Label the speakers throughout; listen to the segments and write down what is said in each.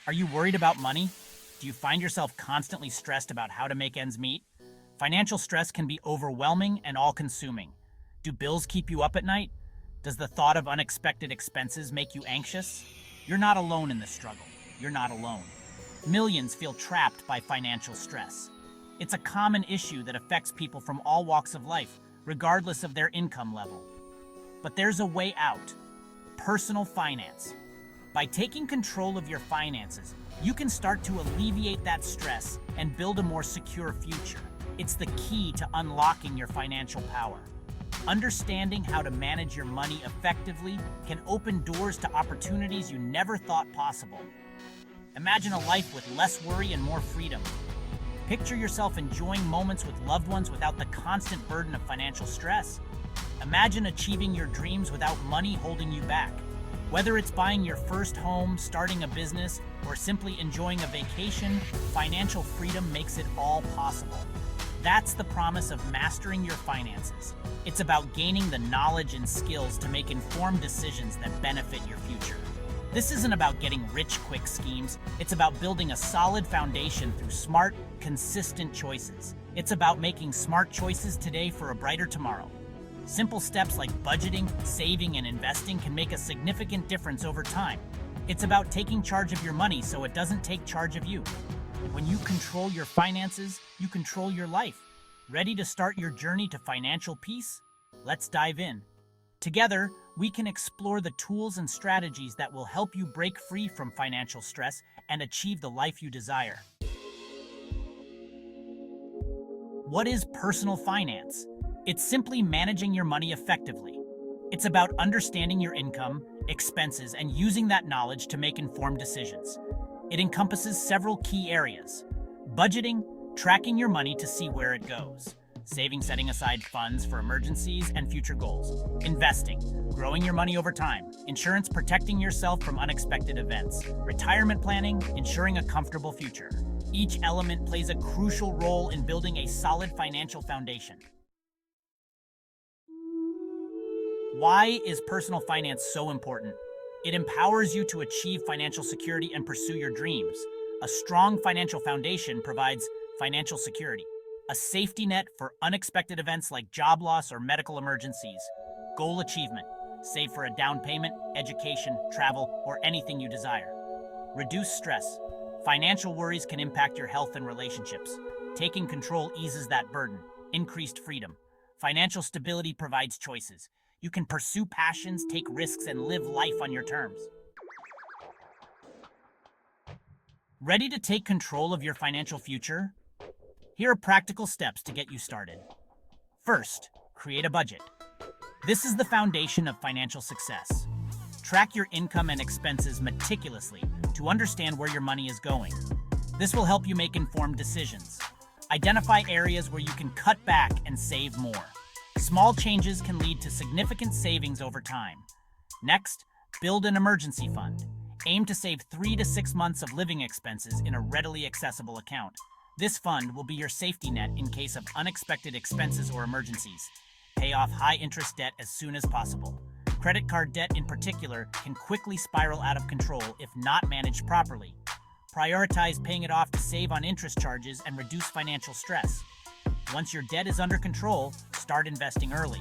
Speaker 1: Are you worried about money? Do you find yourself constantly stressed about how to make ends meet? Financial stress can be overwhelming and all-consuming. Do bills keep you up at night? Does the thought of unexpected expenses make you anxious? You're not alone in this struggle. You're not alone. Millions feel trapped by financial stress. It's a common issue that affects people from all walks of life, regardless of their income level. But there's a way out. Personal finance. By taking control of your finances, you can start to alleviate that stress and build a more secure future. It's the key to unlocking your financial power. Understanding how to manage your money effectively can open doors to opportunities you never thought possible. Imagine a life with less worry and more freedom. Picture yourself enjoying moments with loved ones without the constant burden of financial stress. Imagine achieving your dreams without money holding you back. Whether it's buying your first home, starting a business, or simply enjoying a vacation, financial freedom makes it all possible. That's the promise of mastering your finances. It's about gaining the knowledge and skills to make informed decisions that benefit your future. This isn't about getting rich quick schemes. It's about building a solid foundation through smart, consistent choices. It's about making smart choices today for a brighter tomorrow. Simple steps like budgeting, saving, and investing can make a significant difference over time. It's about taking charge of your money so it doesn't take charge of you. When you control your finances, you control your life. Ready to start your journey to financial peace? Let's dive in. Together, we can explore the tools and strategies that will help you break free from financial stress and achieve the life you desire. What is personal finance? It's simply managing your money effectively. It's about understanding your income, expenses, and using that knowledge to make informed decisions. It encompasses several key areas: budgeting, tracking your money to see where it goes; saving, setting aside funds for emergencies and future goals; investing, growing your money over time; insurance, protecting yourself from unexpected events; retirement planning, ensuring a comfortable future. Each element plays a crucial role in building a solid financial foundation. Why is personal finance so important? It empowers you to achieve financial security and pursue your dreams. A strong financial foundation provides financial security, a safety net for unexpected events like job loss or medical emergencies; goal achievement, save for a down payment, education, travel, or anything you desire; reduce stress. Financial worries can impact your health and relationships. Taking control eases that burden. Increased freedom. Financial stability provides choices. You can pursue passions, take risks, and live life on your terms. Ready to take control of your financial future? Here are practical steps to get you started. First, create a budget. This is the foundation of financial success. Track your income and expenses meticulously to understand where your money is going. This will help you make informed decisions. Identify areas where you can cut back and save more. Small changes can lead to significant savings over time. Next, build an emergency fund. Aim to save 3 to 6 months of living expenses in a readily accessible account. This fund will be your safety net in case of unexpected expenses or emergencies. Pay off high-interest debt as soon as possible. Credit card debt in particular can quickly spiral out of control if not managed properly. Prioritize paying it off to save on interest charges and reduce financial stress. Once your debt is under control, start investing early.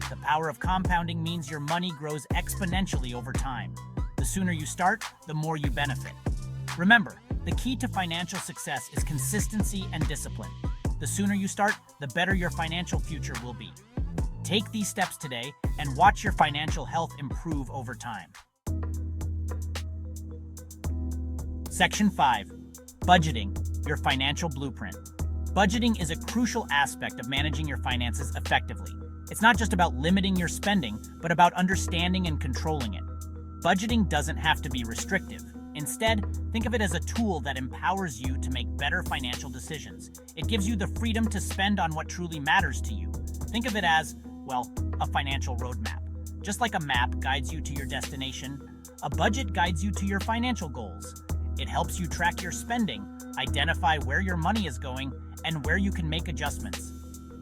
Speaker 1: The power of compounding means your money grows exponentially over time. The sooner you start, the more you benefit. Remember, the key to financial success is consistency and discipline. The sooner you start, the better your financial future will be. Take these steps today and watch your financial health improve over time. Section 5. Budgeting, your financial blueprint. Budgeting is a crucial aspect of managing your finances effectively. It's not just about limiting your spending, but about understanding and controlling it. Budgeting doesn't have to be restrictive. Instead, think of it as a tool that empowers you to make better financial decisions. It gives you the freedom to spend on what truly matters to you. Think of it as, well, a financial roadmap. Just like a map guides you to your destination, a budget guides you to your financial goals. It helps you track your spending, identify where your money is going, and where you can make adjustments.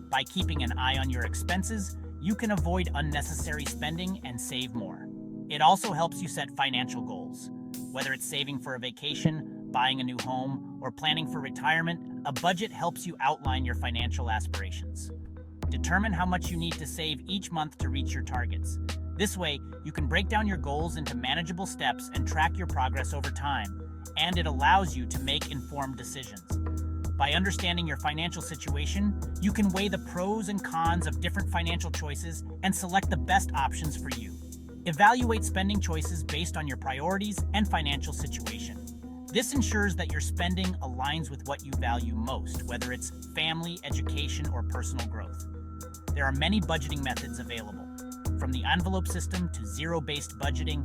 Speaker 1: By keeping an eye on your expenses, you can avoid unnecessary spending and save more. It also helps you set financial goals. Whether it's saving for a vacation, buying a new home, or planning for retirement, a budget helps you outline your financial aspirations. Determine how much you need to save each month to reach your targets. This way, you can break down your goals into manageable steps and track your progress over time, and it allows you to make informed decisions. By understanding your financial situation, you can weigh the pros and cons of different financial choices and select the best options for you. Evaluate spending choices based on your priorities and financial situation. This ensures that your spending aligns with what you value most, whether it's family, education, or personal growth. There are many budgeting methods available. From the envelope system to zero-based budgeting,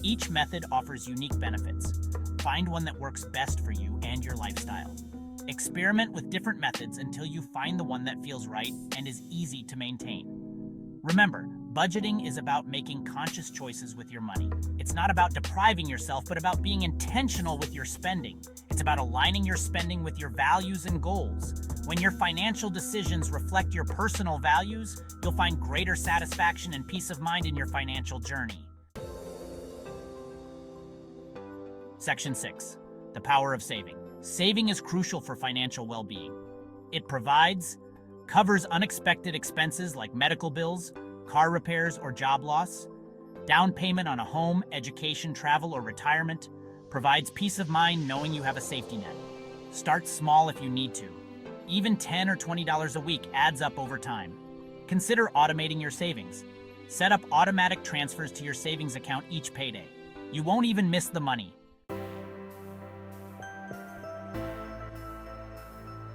Speaker 1: each method offers unique benefits. Find one that works best for you and your lifestyle. Experiment with different methods until you find the one that feels right and is easy to maintain. Remember, budgeting is about making conscious choices with your money. It's not about depriving yourself, but about being intentional with your spending. It's about aligning your spending with your values and goals. When your financial decisions reflect your personal values, you'll find greater satisfaction and peace of mind in your financial journey. Section 6. The power of saving. Saving is crucial for financial well-being. It covers unexpected expenses like medical bills, car repairs, or job loss, down payment on a home, education, travel, or retirement, provides peace of mind knowing you have a safety net. Start small if you need to. Even $10 or $20 a week adds up over time. Consider automating your savings. Set up automatic transfers to your savings account each payday. You won't even miss the money.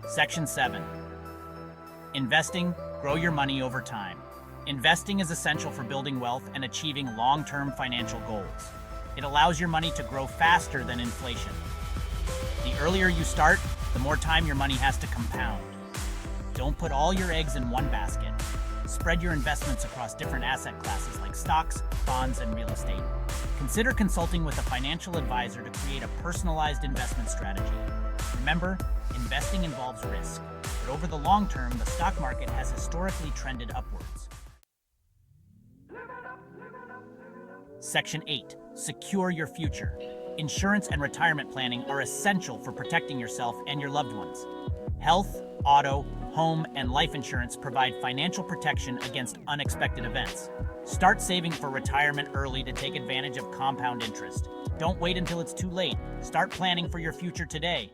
Speaker 1: Section 7. Investing, grow your money over time. Investing is essential for building wealth and achieving long-term financial goals. It allows your money to grow faster than inflation. The earlier you start, the more time your money has to compound. Don't put all your eggs in one basket. Spread your investments across different asset classes like stocks, bonds, and real estate. Consider consulting with a financial advisor to create a personalized investment strategy. Remember, investing involves risk, but over the long term, the stock market has historically trended upwards. Section 8. Secure your future. Insurance and retirement planning are essential for protecting yourself and your loved ones. Health, auto, home, and life insurance provide financial protection against unexpected events. Start saving for retirement early to take advantage of compound interest. Don't wait until it's too late. Start planning for your future today.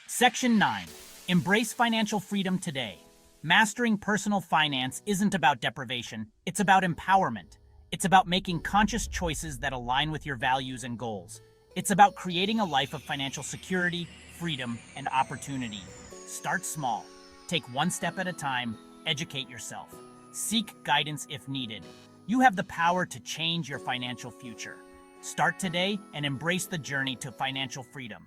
Speaker 1: Section 9. Embrace financial freedom today. Mastering personal finance isn't about deprivation, it's about empowerment. It's about making conscious choices that align with your values and goals. It's about creating a life of financial security, freedom, and opportunity. Start small. Take one step at a time. Educate yourself. Seek guidance if needed. You have the power to change your financial future. Start today and embrace the journey to financial freedom.